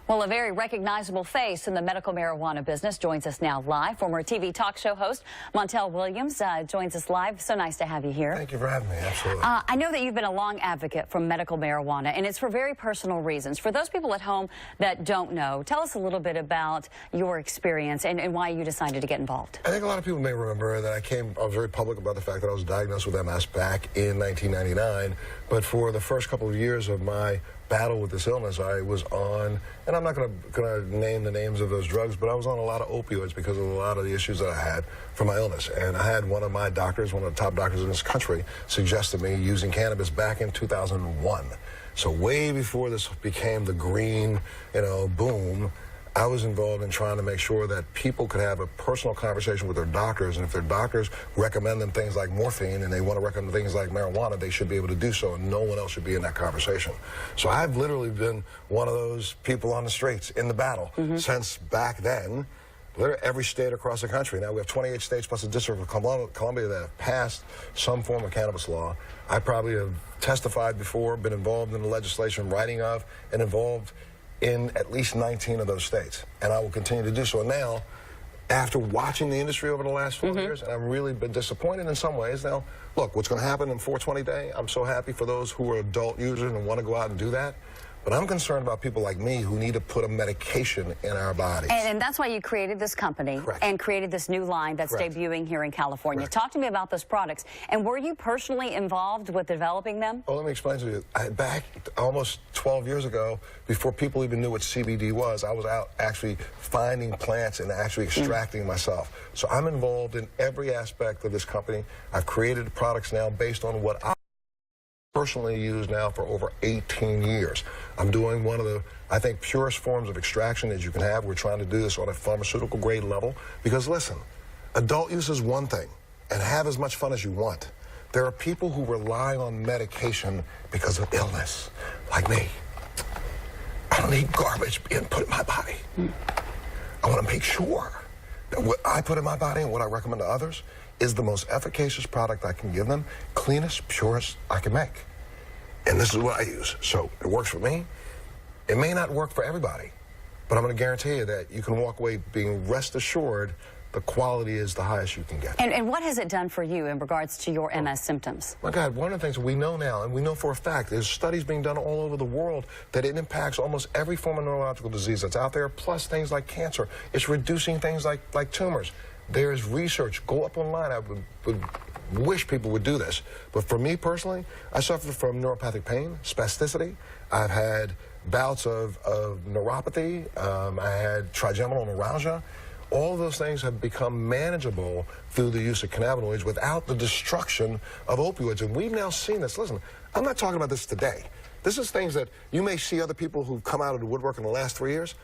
Well, a very recognizable face in the medical marijuana business joins us now live. Former TV talk show host Montel Williams joins us live. So nice to have you here. Thank you for having me. Absolutely. I know that you've been a long advocate for medical marijuana, and it's for very personal reasons. For those people at home that don't know, tell us a little bit about your experience and why you decided to get involved. I think a lot of people may remember that I was very public about the fact that I was diagnosed with MS back in 1999. But for the first couple of years of my battle with this illness, I was on, and I'm not going to name the names of those drugs, but I was on a lot of opioids because of a lot of the issues that I had from my illness. And I had one of my doctors, one of the top doctors in this country, suggested me using cannabis back in 2001. So way before this became the green, boom, I was involved in trying to make sure that people could have a personal conversation with their doctors, and if their doctors recommend them things like morphine and they want to recommend things like marijuana, they should be able to do so, and no one else should be in that conversation. So I've literally been one of those people on the streets in the battle since back then. Literally every state across the country. Now we have 28 states plus the District of Columbia that have passed some form of cannabis law. I probably have testified before, been involved in the legislation, writing of, and involved in at least 19 of those states, and I will continue to do so. And now, after watching the industry over the last 4 years, and I've really been disappointed in some ways. Now, look, what's going to happen in 420 Day, I'm so happy for those who are adult users and want to go out and do that. But I'm concerned about people like me who need to put a medication in our bodies. And that's why you created this company and created this new line that's debuting here in California. Talk to me about those products. And were you personally involved with developing them? Oh, let me explain to you. Back almost 12 years ago, before people even knew what CBD was, I was out actually finding plants and actually extracting myself. So I'm involved in every aspect of this company. I've created products now based on what I personally used now for over 18 years. I'm doing one of the, I think, purest forms of extraction that you can have. We're trying to do this on a pharmaceutical grade level because, listen, adult use is one thing, and have as much fun as you want. There are people who rely on medication because of illness, like me. I don't need garbage being put in my body. I want to make sure that what I put in my body and what I recommend to others is the most efficacious product I can give them, cleanest, purest I can make. And this is what I use. So it works for me. It may not work for everybody, but I'm going to guarantee you that you can walk away being rest assured the quality is the highest you can get. And what has it done for you in regards to your MS symptoms? My God, one of the things we know now, and we know for a fact, there's studies being done all over the world that it impacts almost every form of neurological disease that's out there, plus things like cancer. It's reducing things like tumors. There is research. Go up online. I would wish people would do this. But for me personally, I suffer from neuropathic pain, spasticity. I've had bouts of neuropathy. I had trigeminal neuralgia. All of those things have become manageable through the use of cannabinoids without the destruction of opioids. And we've now seen this. Listen, I'm not talking about this today. This is things that you may see other people who've come out of the woodwork in the last 3 years.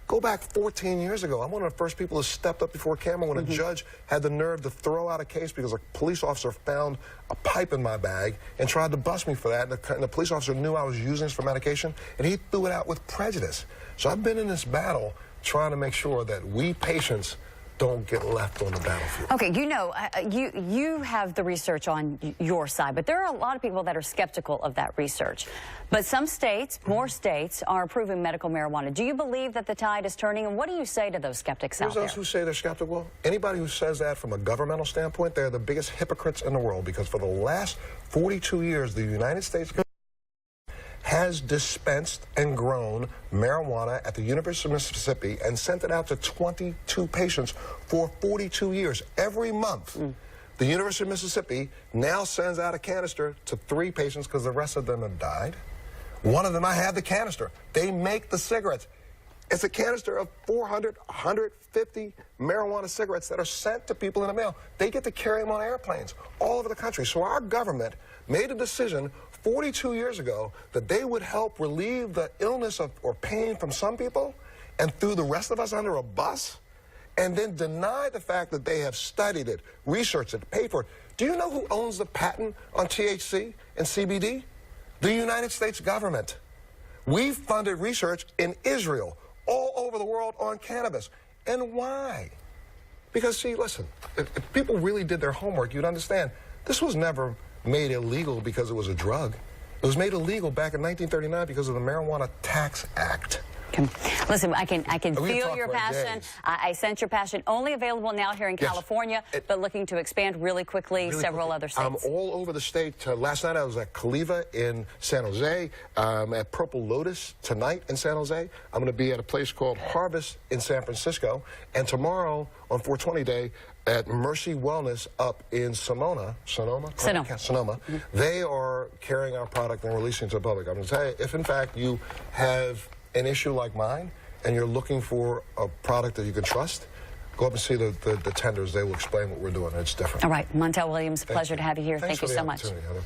Go back 14 years ago. I'm one of the first people who stepped up before camera when a judge had the nerve to throw out a case because a police officer found a pipe in my bag and tried to bust me for that. And the police officer knew I was using this for medication, and he threw it out with prejudice. So I've been in this battle trying to make sure that we patients don't get left on the battlefield. Okay, you have the research on your side, but there are a lot of people that are skeptical of that research. But some states, more states, are approving medical marijuana. Do you believe that the tide is turning, and what do you say to those skeptics out there? Those who say they're skeptical, anybody who says that from a governmental standpoint, they're the biggest hypocrites in the world, because for the last 42 years, the United States has dispensed and grown marijuana at the University of Mississippi and sent it out to 22 patients for 42 years. Every month, the University of Mississippi now sends out a canister to 3 patients because the rest of them have died. One of them, I have the canister. They make the cigarettes. It's a canister of 400, 150 marijuana cigarettes that are sent to people in the mail. They get to carry them on airplanes all over the country. So our government made a decision 42 years ago that they would help relieve the illness or pain from some people and threw the rest of us under a bus, and then deny the fact that they have studied it, researched it, paid for it. Do you know who owns the patent on THC and CBD? The United States government. We've funded research in Israel, all over the world on cannabis. And why? Because, see, listen, if people really did their homework, you'd understand this was never made illegal because it was a drug. It was made illegal back in 1939 because of the Marijuana Tax Act. Okay. Listen, I can We feel talk your for passion. days. I sense your passion. Only available now here in Yes. California, but looking to expand really quickly, several other states. I'm all over the state. Last night I was at Caliva in San Jose. At Purple Lotus tonight in San Jose. I'm going to be at a place called Harvest in San Francisco. And tomorrow on 420 Day at Mercy Wellness up in Sonoma. They are carrying our product and releasing it to the public. I'm going to tell you, if in fact you have an issue like mine and you're looking for a product that you can trust, go up and see the tenders. They will explain what we're doing. It's different. All right. Montel Williams, pleasure to have you here. Thanks Thank you for the so much. opportunity, Heather.